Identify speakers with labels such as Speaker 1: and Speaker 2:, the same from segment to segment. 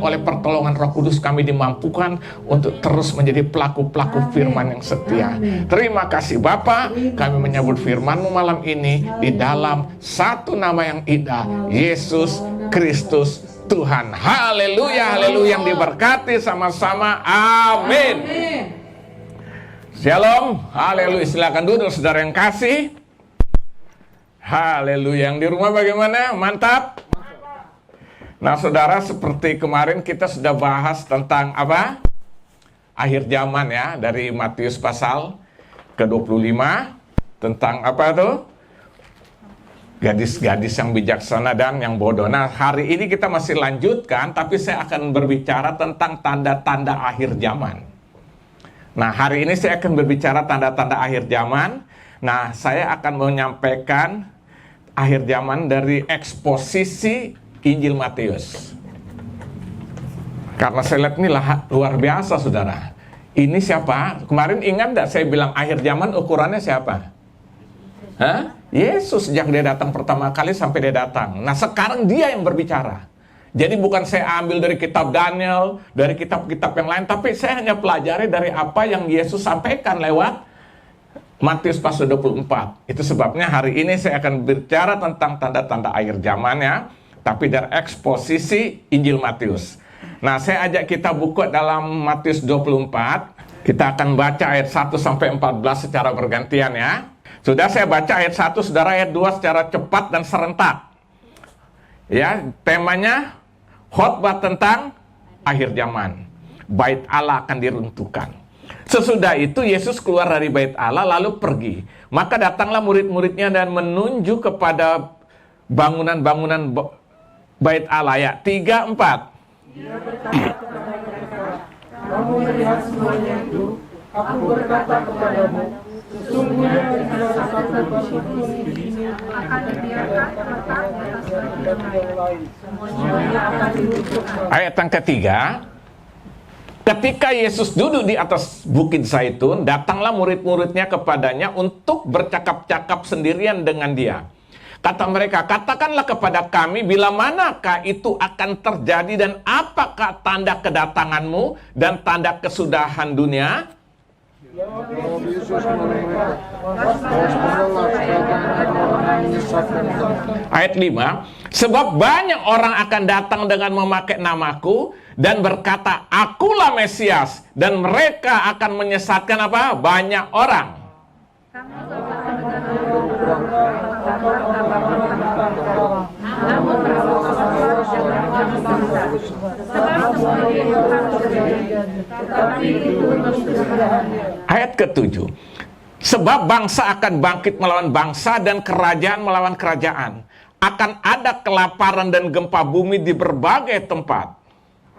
Speaker 1: oleh pertolongan Roh Kudus kami dimampukan untuk terus menjadi pelaku-pelaku firman yang setia. Terima kasih Bapa, kami menyambut firman-Mu malam ini di dalam satu nama yang indah, Yesus Kristus Tuhan. Haleluya, haleluya, yang diberkati sama-sama. Amin. Shalom, haleluya. Silakan duduk saudara yang kasih. Haleluya. Yang di rumah bagaimana? Mantap? Nah saudara, seperti kemarin kita sudah bahas tentang apa? Akhir zaman ya, dari Matius pasal ke-25. Tentang apa tuh? Gadis-gadis yang bijaksana dan yang bodoh. Nah hari ini kita masih lanjutkan, tapi saya akan berbicara tentang tanda-tanda akhir zaman. Nah hari ini saya akan berbicara tanda-tanda akhir zaman. Nah saya akan menyampaikan akhir zaman dari eksposisi Injil Matius. Karena saya lihat ini luar biasa saudara. Ini siapa? Kemarin ingat enggak saya bilang akhir zaman ukurannya siapa? Hah? Yesus sejak dia datang pertama kali sampai dia datang. Nah sekarang dia yang berbicara. Jadi bukan saya ambil dari kitab Daniel, dari kitab-kitab yang lain, tapi saya hanya pelajari dari apa yang Yesus sampaikan lewat Matius pasal 24. Itu sebabnya hari ini saya akan bicara tentang tanda-tanda akhir zaman ya, tapi dari eksposisi Injil Matius. Nah, saya ajak kita buka dalam Matius 24. Kita akan baca ayat 1 sampai 14 secara bergantian ya. Sudah saya baca ayat 1, saudara, ayat 2 secara cepat dan serentak. Ya, temanya khotbah tentang akhir zaman. Bait Allah akan diruntuhkan. Sesudah itu Yesus keluar dari bait Allah lalu pergi. Maka datanglah murid-muridnya dan menunjuk kepada bangunan-bangunan bait Allah ya. 3, 4.
Speaker 2: Dia berkata kepada mereka, kamu melihat semuanya itu, aku berkata kepadamu, sesungguhnya tidak satu batu pun di sini akan dibiarkan terletak di atas batu yang lain. Semuanya akan diruntuhkan.
Speaker 1: Ayat yang ketiga. Ketika Yesus duduk di atas bukit Zaitun, datanglah murid-muridnya kepadanya untuk bercakap-cakap sendirian dengan dia. Kata mereka, katakanlah kepada kami bila manakah itu akan terjadi dan apakah tanda kedatanganmu dan tanda kesudahan dunia?
Speaker 2: Jawab Yesus mereka,
Speaker 1: Ayat 5, sebab banyak orang akan datang dengan memakai namaku dan berkata, akulah Mesias, dan mereka akan menyesatkan apa? Banyak orang. Ayat ke-7, sebab bangsa akan bangkit melawan bangsa dan kerajaan melawan kerajaan. Akan ada kelaparan dan gempa bumi di berbagai tempat.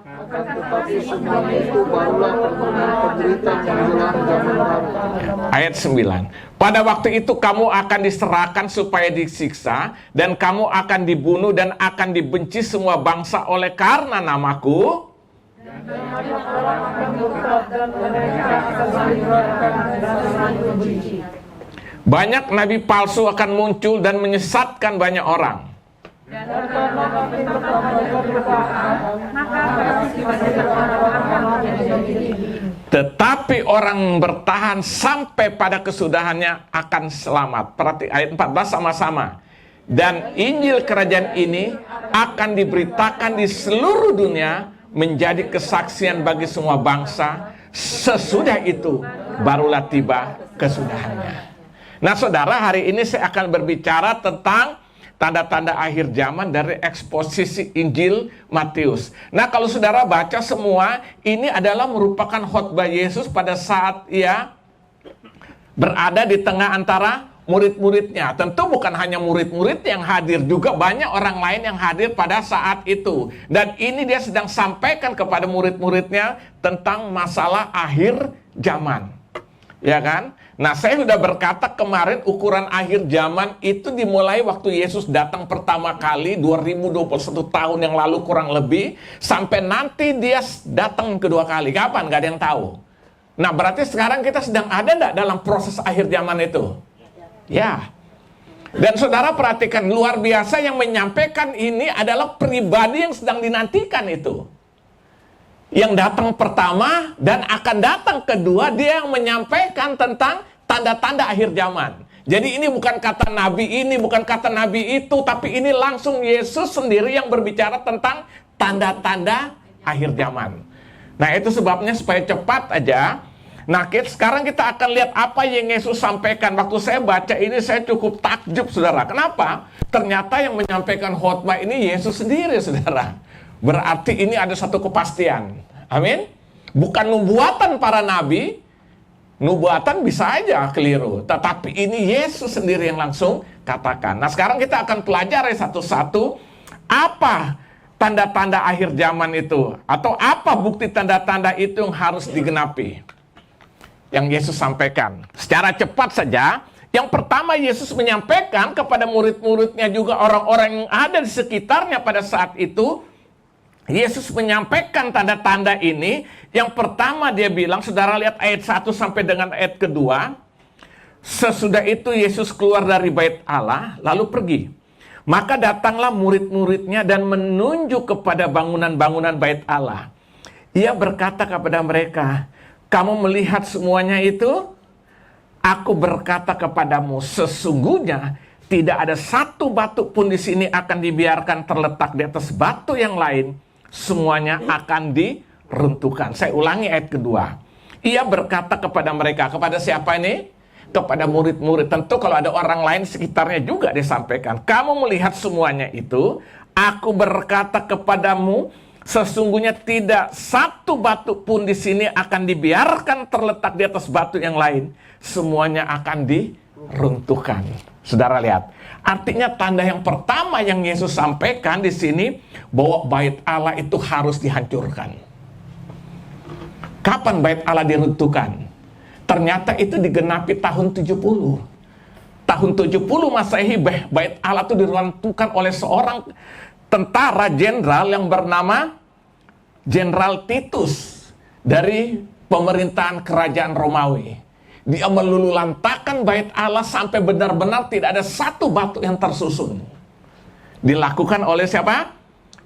Speaker 2: tetapi semuanya itu barulah perkenan penderitaan menjelang zaman baru.
Speaker 1: Ayat 9. Pada waktu itu kamu akan diserahkan supaya disiksa, dan kamu akan dibunuh dan akan dibenci semua bangsa oleh karena namaku. Banyak nabi palsu akan muncul dan menyesatkan banyak orang. Tetapi orang bertahan sampai pada kesudahannya akan selamat. Perhati ayat 14 sama-sama. Dan Injil kerajaan ini akan diberitakan di seluruh dunia menjadi kesaksian bagi semua bangsa. Sesudah itu barulah tiba kesudahannya. Nah saudara, hari ini saya akan berbicara tentang tanda-tanda akhir zaman dari eksposisi Injil Matius. Nah kalau saudara baca semua, ini adalah merupakan khotbah Yesus pada saat ia berada di tengah antara murid-muridnya. Tentu bukan hanya murid-murid yang hadir, juga banyak orang lain yang hadir pada saat itu. Dan ini dia sedang sampaikan kepada murid-muridnya tentang masalah akhir zaman. Ya kan? Nah, saya sudah berkata kemarin ukuran akhir zaman itu dimulai waktu Yesus datang pertama kali 2021 tahun yang lalu kurang lebih, sampai nanti dia datang kedua kali. Kapan? Gak ada yang tahu. Nah, berarti sekarang kita sedang ada enggak dalam proses akhir zaman itu? Ya. Dan saudara perhatikan, luar biasa yang menyampaikan ini adalah pribadi yang sedang dinantikan itu. Yang datang pertama dan akan datang kedua, dia yang menyampaikan tentang tanda-tanda akhir zaman. Jadi ini bukan kata nabi ini, bukan kata nabi itu, tapi ini langsung Yesus sendiri yang berbicara tentang tanda-tanda akhir zaman. Nah, itu sebabnya supaya cepat aja. Nah, sekarang kita akan lihat apa yang Yesus sampaikan. Waktu saya baca ini saya cukup takjub, saudara. Kenapa? Ternyata yang menyampaikan khotbah ini Yesus sendiri, saudara. Berarti ini ada satu kepastian. Amin. Bukan nubuatan para nabi. Nubuatan bisa aja keliru, tetapi ini Yesus sendiri yang langsung katakan. Nah, sekarang kita akan pelajari satu-satu apa tanda-tanda akhir zaman itu, atau apa bukti tanda-tanda itu yang harus digenapi, yang Yesus sampaikan. Secara cepat saja, yang pertama Yesus menyampaikan kepada murid-muridnya juga orang-orang yang ada di sekitarnya pada saat itu. Yesus menyampaikan tanda-tanda ini. Yang pertama dia bilang, saudara lihat ayat 1 sampai dengan ayat kedua. Sesudah itu Yesus keluar dari bait Allah, lalu pergi. Maka datanglah murid-muridnya dan menunjuk kepada bangunan-bangunan bait Allah. Ia berkata kepada mereka, kamu melihat semuanya itu? Aku berkata kepadamu, sesungguhnya tidak ada satu batu pun di sini akan dibiarkan terletak di atas batu yang lain. Semuanya akan diruntuhkan. Saya ulangi ayat kedua. Ia berkata kepada mereka, kepada siapa ini? Kepada murid-murid. Tentu kalau ada orang lain sekitarnya juga disampaikan. Kamu melihat semuanya itu, aku berkata kepadamu, sesungguhnya tidak satu batu pun di sini akan dibiarkan terletak di atas batu yang lain. Semuanya akan diruntuhkan. Saudara lihat, artinya tanda yang pertama yang Yesus sampaikan di sini bahwa bait Allah itu harus dihancurkan. Kapan bait Allah diruntuhkan? Ternyata itu digenapi tahun 70. Tahun 70 Masehi bait Allah itu diruntuhkan oleh seorang tentara jenderal yang bernama Jenderal Titus dari pemerintahan kerajaan Romawi. Dia melululantakkan bait Allah sampai benar-benar tidak ada satu batu yang tersusun. Dilakukan oleh siapa?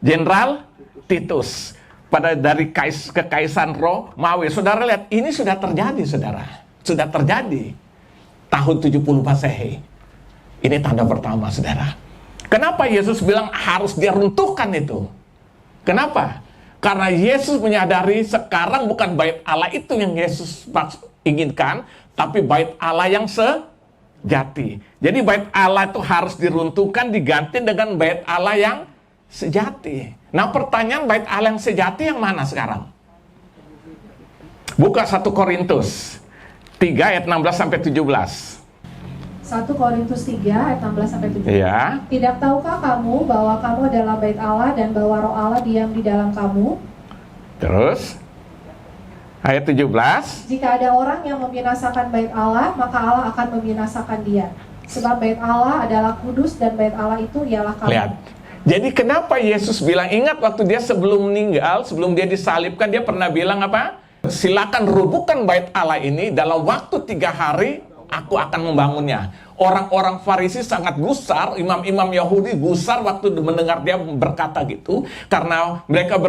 Speaker 1: Jenderal Titus. Dari kekaisaran Romawi. Saudara lihat, ini sudah terjadi, saudara. Sudah terjadi. Tahun 70 Masehi. Ini tanda pertama, saudara. Kenapa Yesus bilang harus diruntuhkan itu? Kenapa? Karena Yesus menyadari sekarang bukan bait Allah itu yang Yesus inginkan, tapi bait Allah yang sejati. Jadi bait Allah itu harus diruntuhkan, diganti dengan bait Allah yang sejati. Nah, pertanyaan bait Allah yang sejati yang mana sekarang? Buka 1 Korintus 3 ayat 16 sampai 17.
Speaker 2: 1 Korintus 3 ayat 16 sampai 17.
Speaker 1: Ya.
Speaker 2: Tidak tahukah kamu bahwa kamu adalah bait Allah dan bahwa Roh Allah diam di dalam kamu?
Speaker 1: Terus ayat 17.
Speaker 2: Jika ada orang yang membinasakan bait Allah, maka Allah akan membinasakan dia. Sebab bait Allah adalah kudus dan bait Allah itu ialah kamu.
Speaker 1: Lihat. Jadi kenapa Yesus bilang, ingat waktu dia sebelum meninggal, sebelum dia disalibkan, dia pernah bilang apa? Silakan rubuhkan bait Allah ini, dalam waktu 3 hari aku akan membangunnya. Orang-orang Farisi sangat gusar, imam-imam Yahudi gusar waktu mendengar dia berkata gitu, karena mereka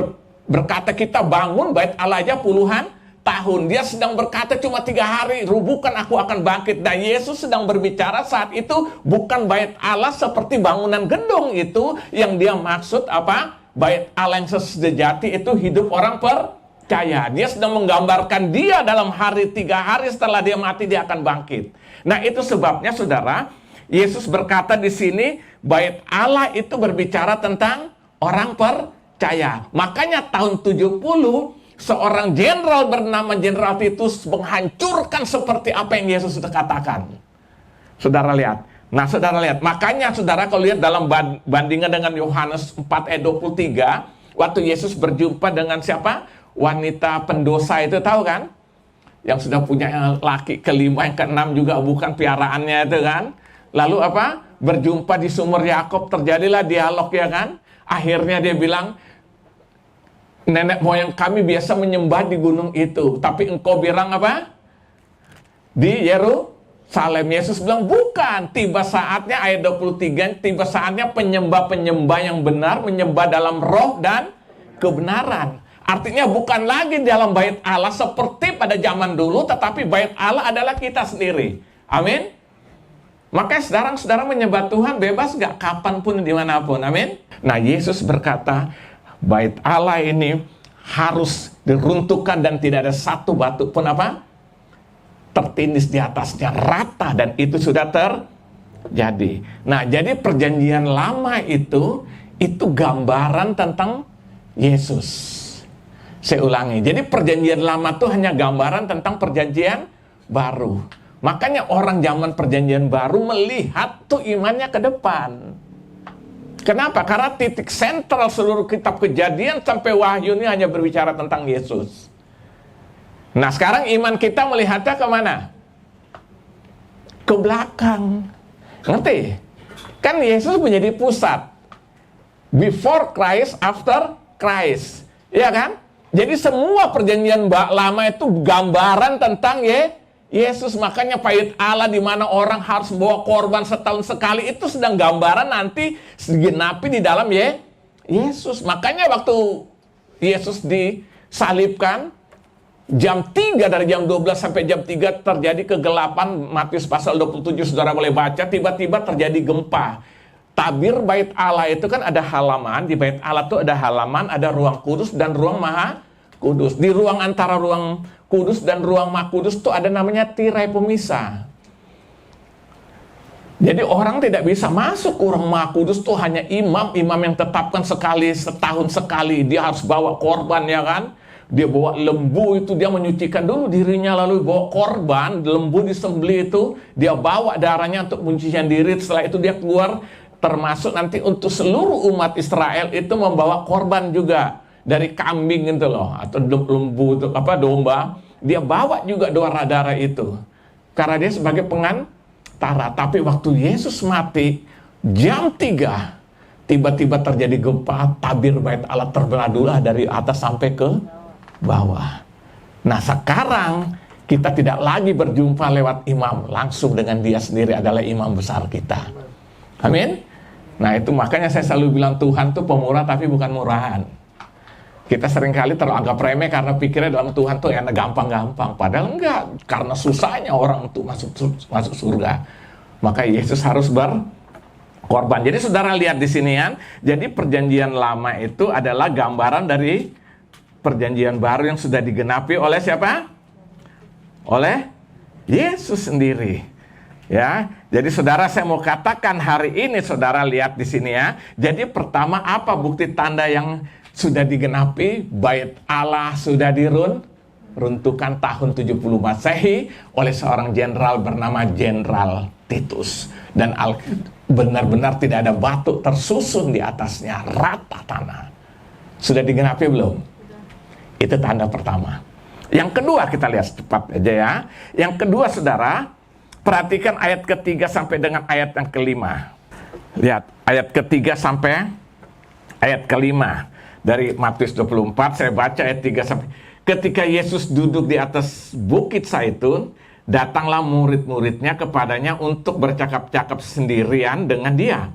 Speaker 1: berkata kita bangun bait Allah aja puluhan tahun. Dia sedang berkata cuma 3 hari, rubuhkan aku akan bangkit. Dan Yesus sedang berbicara saat itu bukan bait Allah seperti bangunan gedung itu, yang dia maksud apa? Bait Allah yang sejati itu hidup orang percaya. Dia sedang menggambarkan dia dalam hari 3 hari setelah dia mati dia akan bangkit. Nah, itu sebabnya saudara, Yesus berkata di sini bait Allah itu berbicara tentang orang percaya. Makanya tahun 70 seorang jenderal bernama Jenderal Titus menghancurkan seperti apa yang Yesus sudah katakan. Saudara lihat. Nah, saudara lihat. Makanya saudara kalau lihat dalam bandingan dengan Yohanes 4 ayat 23, waktu Yesus berjumpa dengan siapa? Wanita pendosa itu, tahu kan? Yang sudah punya laki kelima, yang keenam juga bukan piaraannya itu kan? Lalu apa? Berjumpa di sumur Yakub, terjadilah dialog ya kan? Akhirnya dia bilang, nenek moyang kami biasa menyembah di gunung itu, tapi engkau bilang apa? Di Yerusalem. Yesus bilang bukan, tiba saatnya, ayat 23, tiba saatnya penyembah-penyembah yang benar, menyembah dalam roh dan kebenaran. Artinya bukan lagi dalam bait Allah seperti pada zaman dulu, tetapi bait Allah adalah kita sendiri. Amin. Makanya saudara-saudara menyembah Tuhan bebas gak? Kapanpun, dimanapun. Amin. Nah, Yesus berkata, bait Allah ini harus diruntuhkan dan tidak ada satu batu pun apa? Tertindis di atasnya, rata, dan itu sudah terjadi. Nah, jadi perjanjian lama itu gambaran tentang Yesus. Saya ulangi, jadi perjanjian lama itu hanya gambaran tentang perjanjian baru. Makanya orang zaman perjanjian baru melihat tuh imannya ke depan. Kenapa? Karena titik sentral seluruh kitab Kejadian sampai Wahyu ini hanya berbicara tentang Yesus. Nah, sekarang iman kita melihatnya kemana? Ke belakang. Ngerti? Kan Yesus menjadi pusat. Before Christ, after Christ. Iya kan? Jadi semua perjanjian lama itu gambaran tentang Yesus. Makanya bait Allah di mana orang harus bawa korban setahun sekali itu sedang gambaran nanti digenapi di dalam Yesus. Makanya waktu Yesus disalibkan, jam 3 dari jam 12 sampai jam 3 terjadi kegelapan. Matius pasal 27 saudara boleh baca, tiba-tiba terjadi gempa. Tabir bait Allah itu kan ada halaman, di bait Allah itu ada halaman, ada ruang kudus dan ruang maha kudus. Di ruang antara ruang kudus dan ruang maha kudus itu ada namanya tirai pemisah. Jadi orang tidak bisa masuk ke ruang maha kudus itu hanya imam yang tetapkan sekali, setahun sekali. Dia harus bawa korban, ya kan? Dia bawa lembu itu, dia menyucikan dulu dirinya, lalu bawa korban, lembu disembelih itu, dia bawa darahnya untuk menyucikan diri. Setelah itu dia keluar, termasuk nanti untuk seluruh umat Israel itu membawa korban juga dari kambing gitu loh, atau lembu itu domba. Dia bawa juga darah itu karena dia sebagai pengantara. Tapi waktu Yesus mati jam 3 tiba-tiba terjadi gempa, tabir bait Allah terbelah-belah dari atas sampai ke bawah. Nah, sekarang kita tidak lagi berjumpa lewat imam, langsung dengan dia sendiri adalah imam besar kita. Amin. Nah, itu makanya saya selalu bilang Tuhan tuh pemurah tapi bukan murahan. Kita seringkali teranggap remeh karena pikirnya dalam Tuhan tuh enak, gampang-gampang. Padahal enggak, karena susahnya orang tuh masuk surga. Maka Yesus harus berkorban. Jadi saudara lihat di sini kan, jadi perjanjian lama itu adalah gambaran dari perjanjian baru yang sudah digenapi oleh siapa? Oleh Yesus sendiri. Ya, jadi saudara saya mau katakan hari ini saudara lihat di sini ya. Jadi pertama apa bukti tanda yang sudah digenapi? Bait Allah sudah diruntuhkan tahun 70 Masehi oleh seorang jenderal bernama Jenderal Titus. Dan benar-benar tidak ada batu tersusun di atasnya, rata tanah. Sudah digenapi belum? Itu tanda pertama. Yang kedua kita lihat cepat aja ya. Yang kedua saudara, perhatikan ayat ketiga sampai dengan ayat yang kelima. Lihat ayat ketiga sampai ayat kelima dari Matius 24. Saya baca ayat 3 sampai. Ketika Yesus duduk di atas bukit Zaitun, datanglah murid-muridnya kepadanya untuk bercakap-cakap sendirian dengan dia.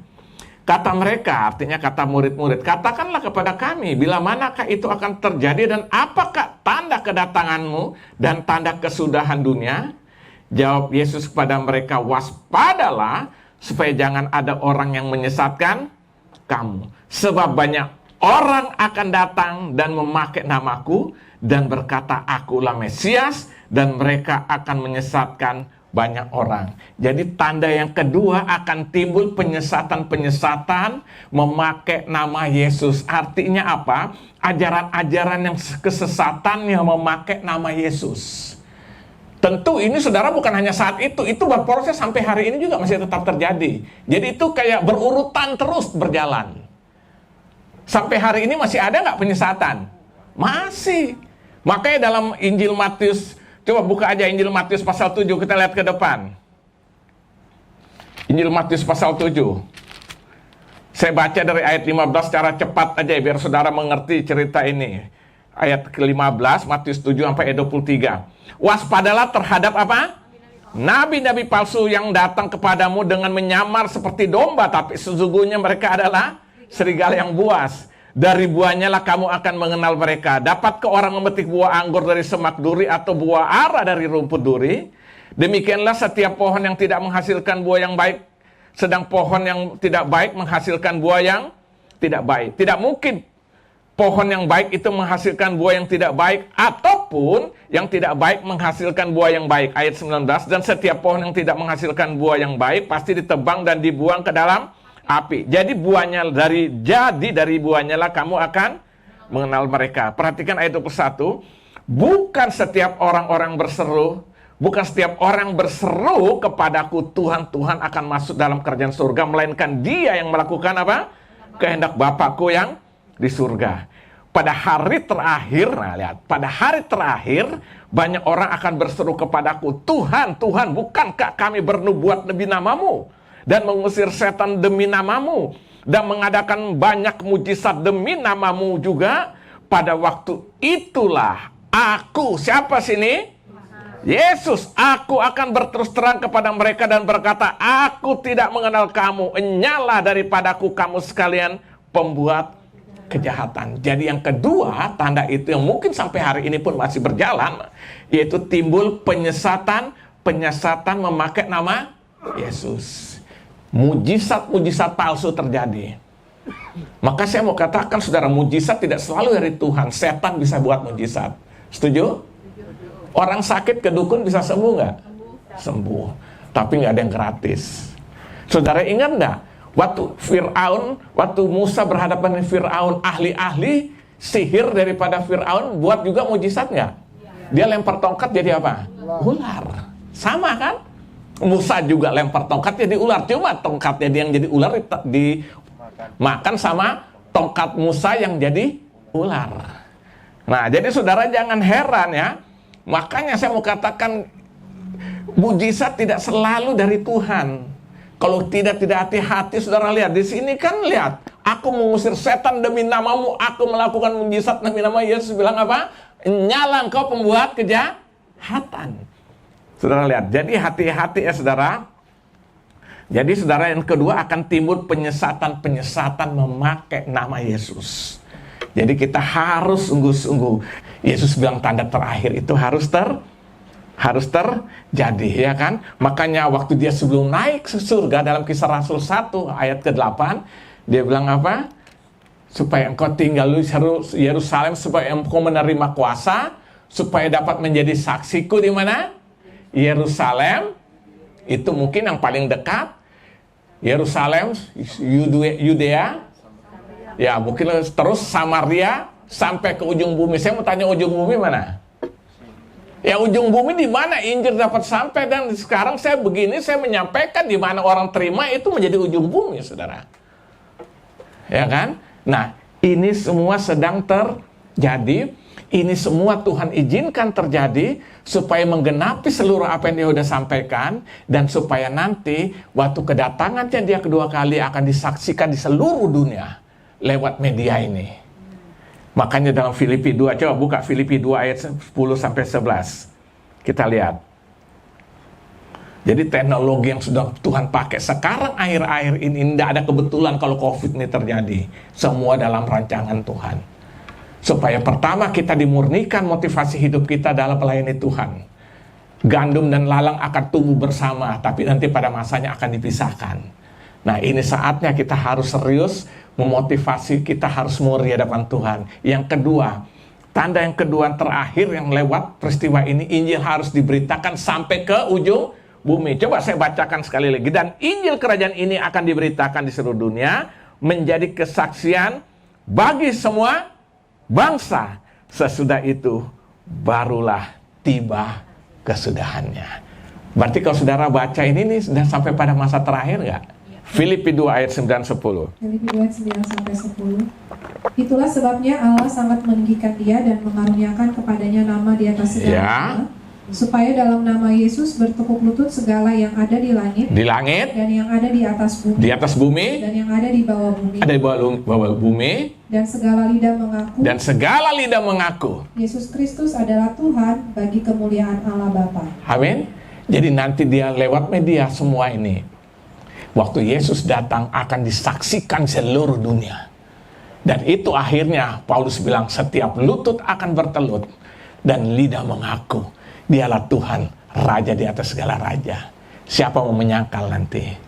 Speaker 1: Kata mereka, artinya kata murid-murid, katakanlah kepada kami, bila manakah itu akan terjadi dan apakah tanda kedatanganmu dan tanda kesudahan dunia? Jawab Yesus kepada mereka, waspadalah supaya jangan ada orang yang menyesatkan kamu. Sebab banyak orang akan datang dan memakai namaku dan berkata, akulah Mesias, dan mereka akan menyesatkan banyak orang. Jadi tanda yang kedua akan timbul penyesatan-penyesatan memakai nama Yesus. Artinya apa? Ajaran-ajaran yang kesesatan yang memakai nama Yesus. Tentu ini saudara bukan hanya saat itu berproses sampai hari ini juga masih tetap terjadi. Jadi itu kayak berurutan terus berjalan. Sampai hari ini masih ada nggak penyesatan? Masih. Makanya dalam Injil Matius, coba buka aja Injil Matius pasal 7, kita lihat ke depan. Injil Matius pasal 7. Saya baca dari ayat 15 secara cepat aja biar saudara mengerti cerita ini. Ayat ke-15, Matius 7 sampai ayat 23. Waspadalah terhadap apa? Nabi-nabi palsu yang datang kepadamu dengan menyamar seperti domba, tapi sesungguhnya mereka adalah serigala yang buas. Dari buahnya lah kamu akan mengenal mereka. Dapatkah orang memetik buah anggur dari semak duri atau buah ara dari rumput duri? Demikianlah setiap pohon yang tidak menghasilkan buah yang baik, sedang pohon yang tidak baik menghasilkan buah yang tidak baik. Tidak mungkin pohon yang baik itu menghasilkan buah yang tidak baik, ataupun yang tidak baik menghasilkan buah yang baik. Ayat 19, dan setiap pohon yang tidak menghasilkan buah yang baik pasti ditebang dan dibuang ke dalam api. Jadi dari buahnya lah kamu akan mengenal mereka. Perhatikan ayat 21. Bukan setiap orang-orang berseru, bukan setiap orang berseru kepadaku Tuhan, Tuhan akan masuk dalam kerajaan surga, melainkan dia yang melakukan apa? Kehendak Bapakku yang di surga. Pada hari terakhir, nah lihat, pada hari terakhir banyak orang akan berseru kepadaku, Tuhan, Tuhan, bukankah kami bernubuat demi namamu dan mengusir setan demi namamu dan mengadakan banyak mujizat demi namamu juga? Pada waktu itulah aku, siapa sini? Yesus, aku akan berterus terang kepada mereka dan berkata, aku tidak mengenal kamu, enyalah daripadaku kamu sekalian pembuat kejahatan. Jadi yang kedua, tanda itu yang mungkin sampai hari ini pun masih berjalan, yaitu timbul penyesatan memakai nama Yesus. Mujizat-mujizat palsu terjadi. Maka saya mau katakan, saudara, mujizat tidak selalu dari Tuhan. Setan bisa buat mujizat. Setuju? Orang sakit ke dukun bisa sembuh nggak? Sembuh. Tapi nggak ada yang gratis. Saudara ingat nggak? Waktu Musa berhadapan dengan Fir'aun, ahli-ahli sihir daripada Fir'aun buat juga mujizat nggak? Dia lempar tongkat jadi apa? Ular. Sama kan? Musa juga lempar tongkat jadi ular. Cuma tongkatnya dia yang jadi ular dimakan sama tongkat Musa yang jadi ular. Nah, jadi saudara jangan heran ya. Makanya saya mau katakan, mujizat tidak selalu dari Tuhan. Kalau tidak hati-hati, saudara lihat di sini kan, lihat, aku mengusir setan demi namamu, aku melakukan mujizat demi nama Yesus. Bilang apa? Nyala engkau pembuat kejahatan. Saudara lihat, jadi hati-hati ya saudara. Jadi saudara, yang kedua akan timbul penyesatan memakai nama Yesus. Jadi kita harus sungguh-sungguh. Yesus bilang tanda terakhir itu harus terjadi, ya kan? Makanya waktu dia sebelum naik ke surga dalam Kisah Rasul 1 ayat ke-8, dia bilang apa? Supaya engkau tinggal di Yerusalem, supaya engkau menerima kuasa, supaya dapat menjadi saksiku di mana? Yerusalem, itu mungkin yang paling dekat. Yerusalem, Yudea, ya mungkin terus Samaria, sampai ke ujung bumi. Saya mau tanya, ujung bumi mana? Ya, ujung bumi di mana Injil dapat sampai. Dan sekarang saya menyampaikan di mana orang terima itu menjadi ujung bumi, saudara. Ya kan? Nah, ini semua sedang terjadi. Ini semua Tuhan izinkan terjadi supaya menggenapi seluruh apa yang dia sudah sampaikan, dan supaya nanti waktu kedatangannya dia kedua kali akan disaksikan di seluruh dunia lewat media ini. Makanya dalam Filipi 2, coba buka Filipi 2 ayat 10-11. Kita lihat. Jadi teknologi yang sudah Tuhan pakai sekarang akhir-akhir ini, tidak ada kebetulan kalau COVID ini terjadi. Semua dalam rancangan Tuhan. Supaya pertama kita dimurnikan motivasi hidup kita dalam melayani Tuhan. Gandum dan lalang akan tumbuh bersama, tapi nanti pada masanya akan dipisahkan. Nah, ini saatnya kita harus serius memotivasi, kita harus murni di hadapan Tuhan. Yang kedua, tanda yang kedua terakhir yang lewat peristiwa ini, Injil harus diberitakan sampai ke ujung bumi. Coba saya bacakan sekali lagi. Dan Injil kerajaan ini akan diberitakan di seluruh dunia, menjadi kesaksian bagi semua bangsa. Sesudah itu barulah tiba kesudahannya. Berarti kalau saudara baca ini nih, sudah sampai pada masa terakhir nggak? Filipi 2 ayat 9-10.
Speaker 2: Filipi 2 9-10. Itulah sebabnya Allah sangat meninggikan dia dan mengaruniakan kepadanya nama di atas segala nama, supaya dalam nama Yesus bertekuk lutut segala yang ada di langit, dan yang ada di atas bumi, dan yang ada di bawah bumi, dan segala lidah mengaku, Yesus Kristus adalah Tuhan bagi kemuliaan Allah Bapa.
Speaker 1: Amin. Jadi nanti dia lewat media semua ini. Waktu Yesus datang akan disaksikan seluruh dunia. Dan itu akhirnya Paulus bilang setiap lutut akan bertelut dan lidah mengaku dialah Tuhan, Raja di atas segala raja. Siapa mau menyangkal nanti?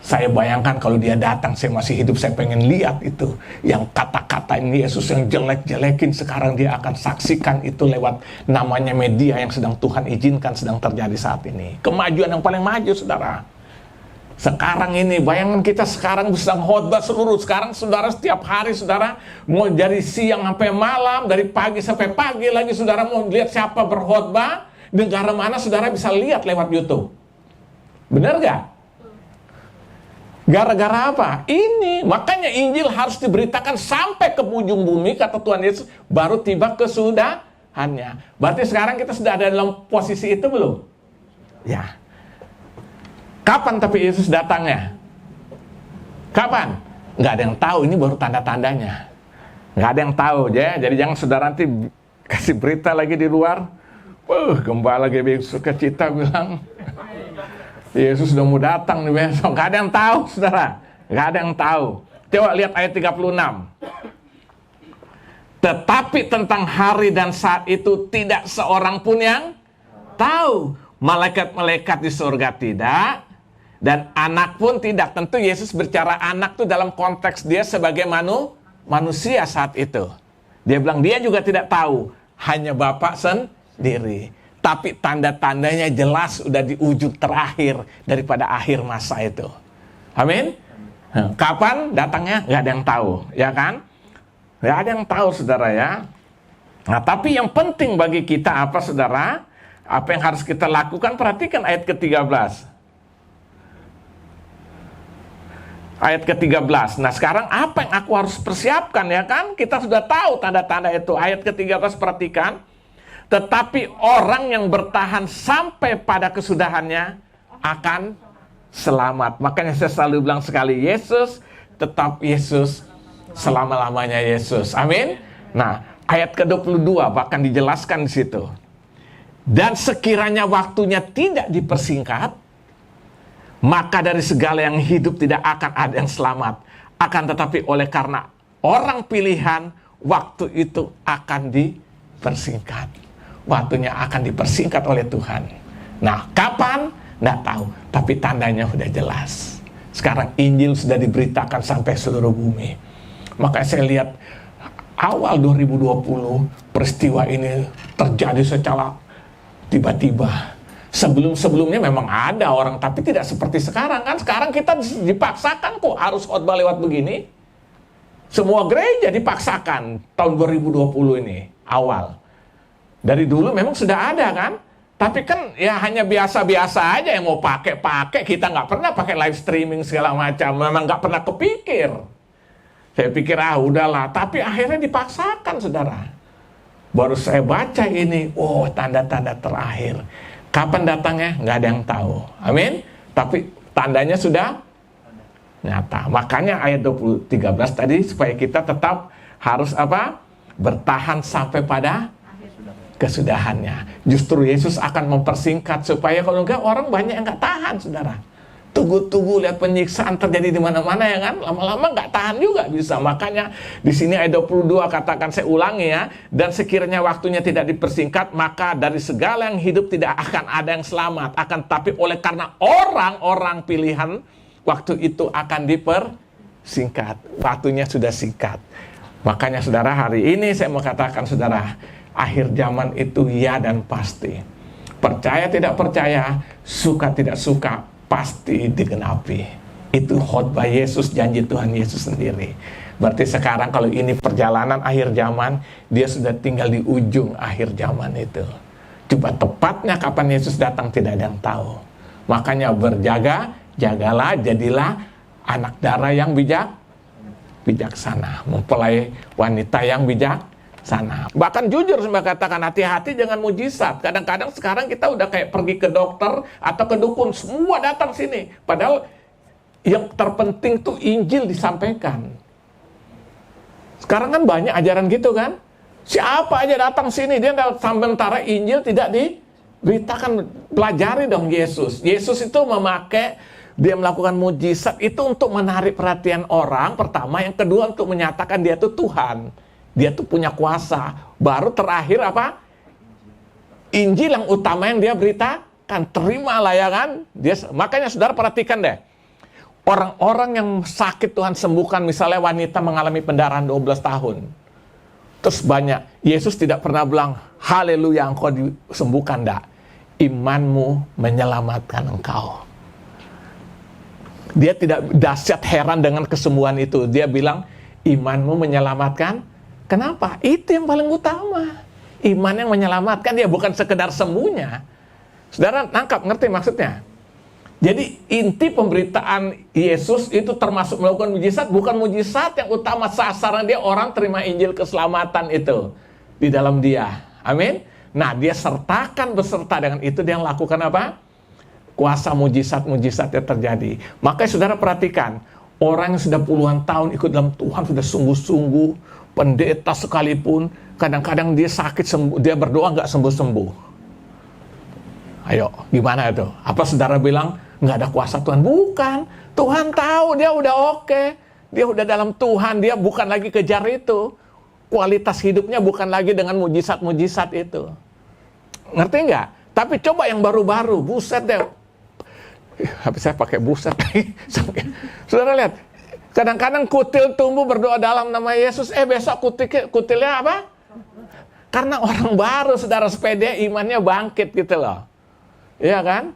Speaker 1: Saya bayangkan kalau dia datang, saya masih hidup, saya pengen lihat itu. Yang kata-kata ini Yesus yang jelek-jelekin, sekarang dia akan saksikan itu lewat namanya media yang sedang Tuhan izinkan sedang terjadi saat ini. Kemajuan yang paling maju, saudara. Sekarang ini, bayangan kita sekarang sedang khotbah seluruh. Sekarang saudara setiap hari, saudara, mau dari siang sampai malam, dari pagi sampai pagi lagi, saudara mau lihat siapa berkhotbah, negara mana saudara bisa lihat lewat YouTube. Benar gak? Gara-gara apa? Ini, makanya Injil harus diberitakan sampai ke ujung bumi, kata Tuhan Yesus, baru tiba kesudahannya. Berarti sekarang kita sudah ada dalam posisi itu belum? Ya. Kapan tapi Yesus datangnya? Kapan? Nggak ada yang tahu, ini baru tanda-tandanya. Nggak ada yang tahu, ya. Jadi jangan saudara nanti kasih berita lagi di luar. Gembala GBI Sukacita bilang, Yesus sudah mau datang nih besok. Nggak ada yang tahu, saudara. Nggak ada yang tahu. Coba lihat ayat 36. Tetapi tentang hari dan saat itu tidak seorang pun yang tahu. Malaikat-malaikat di surga tidak, dan anak pun tidak. Tentu Yesus bicara anak itu dalam konteks dia sebagai manusia saat itu. Dia bilang dia juga tidak tahu, hanya Bapa sendiri. Tapi tanda-tandanya jelas udah di ujung terakhir daripada akhir masa itu. Amin. Kapan datangnya? Nggak ada yang tahu, ya kan? Nggak ada yang tahu, saudara, ya. Nah, tapi yang penting bagi kita apa, saudara? Apa yang harus kita lakukan? Perhatikan ayat ke-13. Ayat ke-13. Nah, sekarang apa yang aku harus persiapkan, ya kan? Kita sudah tahu tanda-tanda itu. Ayat ke-13, perhatikan. Tetapi orang yang bertahan sampai pada kesudahannya akan selamat. Makanya saya selalu bilang sekali, Yesus tetap Yesus, selama-lamanya Yesus. Amin. Nah, ayat ke-22 bahkan dijelaskan di situ. Dan sekiranya waktunya tidak dipersingkat, maka dari segala yang hidup tidak akan ada yang selamat. Akan tetapi oleh karena orang pilihan, waktu itu akan dipersingkat. Waktunya akan dipersingkat oleh Tuhan. Nah, kapan? Nggak tahu. Tapi tandanya sudah jelas. Sekarang Injil sudah diberitakan sampai seluruh bumi. Maka saya lihat awal 2020 peristiwa ini terjadi secara tiba-tiba. Sebelum-sebelumnya memang ada orang, tapi tidak seperti sekarang kan. Sekarang kita dipaksakan kok harus khotbah lewat begini. Semua gereja dipaksakan tahun 2020 ini awal. Dari dulu memang sudah ada kan. Tapi kan ya hanya biasa-biasa aja yang mau pakai. Kita nggak pernah pakai live streaming segala macam. Memang nggak pernah kepikir. Saya pikir udahlah. Tapi akhirnya dipaksakan, saudara. Baru saya baca ini, tanda-tanda terakhir. Kapan datangnya? Nggak ada yang tahu. Amin. Tapi tandanya sudah nyata. Makanya ayat 13 tadi supaya kita tetap harus apa? Bertahan sampai pada kesudahannya. Justru Yesus akan mempersingkat supaya kalau enggak orang banyak yang nggak tahan, saudara. Tunggu-tunggu lihat penyiksaan terjadi di mana-mana, ya kan? Lama-lama nggak tahan juga bisa. Makanya di sini ayat 22 katakan, saya ulangi ya, dan sekiranya waktunya tidak dipersingkat, maka dari segala yang hidup tidak akan ada yang selamat. Akan tapi oleh karena orang-orang pilihan, waktu itu akan dipersingkat. Waktunya sudah singkat. Makanya saudara, hari ini saya mau katakan saudara, akhir zaman itu ya dan pasti. Percaya tidak percaya, suka tidak suka, pasti digenapi. Itu khotbah Yesus, janji Tuhan Yesus sendiri. Berarti sekarang kalau ini perjalanan akhir zaman, dia sudah tinggal di ujung akhir zaman itu. Coba tepatnya kapan Yesus datang tidak ada yang tahu. Makanya jagalah, jadilah anak darah yang bijaksana, mempelai wanita yang bijaksana. Bahkan jujur saya katakan, hati-hati jangan mujizat. Kadang-kadang sekarang kita udah kayak pergi ke dokter atau ke dukun, semua datang sini. Padahal yang terpenting tuh Injil disampaikan. Sekarang kan banyak ajaran gitu kan. Siapa aja datang sini, dia sementara Injil tidak diberitakan. Pelajari dong Yesus. Yesus itu memakai Dia melakukan mujizat itu untuk menarik perhatian orang, pertama. Yang kedua untuk menyatakan dia itu Tuhan. Dia tuh punya kuasa. Baru terakhir apa? Injil yang utama yang dia beritakan. Terimalah ya kan. Makanya saudara perhatikan deh. Orang-orang yang sakit Tuhan sembuhkan. Misalnya wanita mengalami pendarahan 12 tahun. Terus banyak. Yesus tidak pernah bilang, haleluya engkau disembuhkan. Enggak. Imanmu menyelamatkan engkau. Dia tidak dahsyat heran dengan kesembuhan itu. Dia bilang, imanmu menyelamatkan. Kenapa? Itu yang paling utama. Iman yang menyelamatkan, dia bukan sekedar sembuhnya. Saudara nangkap, ngerti maksudnya? Jadi inti pemberitaan Yesus itu termasuk melakukan mujizat, bukan mujizat yang utama sasaran dia orang terima Injil keselamatan itu di dalam dia. Amin. Nah, dia sertakan beserta dengan itu dia lakukan apa? Kuasa mujizat-mujizatnya terjadi. Makanya saudara perhatikan, orang yang sudah puluhan tahun ikut dalam Tuhan sudah sungguh-sungguh, pendeta sekalipun, kadang-kadang dia sakit sembuh, dia berdoa nggak sembuh-sembuh. Ayo, gimana itu? Apa saudara bilang nggak ada kuasa Tuhan? Bukan. Tuhan tahu dia udah oke. Dia udah dalam Tuhan. Dia bukan lagi kejar itu. Kualitas hidupnya bukan lagi dengan mujizat-mujizat itu. Ngerti nggak? Tapi coba yang baru-baru. Buset deh. Habis saya pakai buset. Saudara lihat. Kadang-kadang kutil tumbuh berdoa dalam nama Yesus. Besok kutilnya apa? Karena orang baru, saudara sepeda imannya bangkit gitu loh. Iya kan?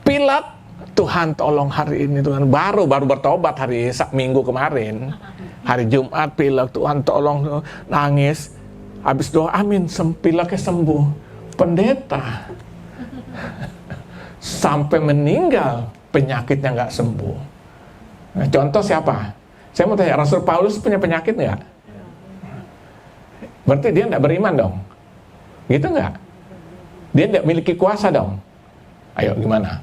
Speaker 1: Pilat, Tuhan tolong hari ini, Tuhan baru bertobat hari Minggu kemarin. Hari Jumat Pilat, Tuhan tolong, nangis. Habis doa amin, Pilatnya sembuh. Pendeta sampai meninggal, penyakitnya nggak sembuh. Nah, contoh siapa? Saya mau tanya, Rasul Paulus punya penyakit nggak? Berarti dia nggak beriman dong? Gitu nggak? Dia tidak memiliki kuasa dong. Ayo gimana?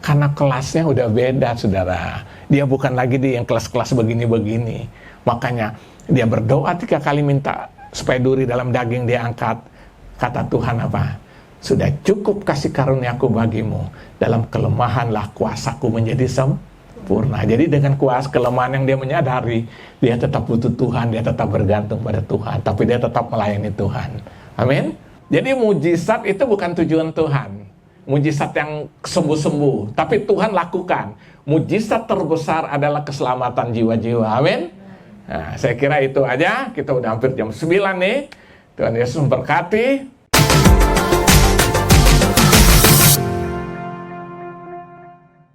Speaker 1: Karena kelasnya udah beda, saudara. Dia bukan lagi di yang kelas-kelas begini-begini. Makanya dia berdoa 3 kali minta supaya duri dalam daging dia angkat. Kata Tuhan apa? Sudah cukup kasih karuniaku bagimu. Dalam kelemahanlah kuasaku menjadi sempurna. Jadi dengan kuasa kelemahan yang dia menyadari, dia tetap butuh Tuhan, dia tetap bergantung pada Tuhan. Tapi dia tetap melayani Tuhan. Amin. Jadi mujizat itu bukan tujuan Tuhan. Mujizat yang sembuh-sembuh. Tapi Tuhan lakukan. Mujizat terbesar adalah keselamatan jiwa-jiwa. Amin. Nah, saya kira itu aja. Kita udah hampir jam 9 nih. Tuhan Yesus memberkati.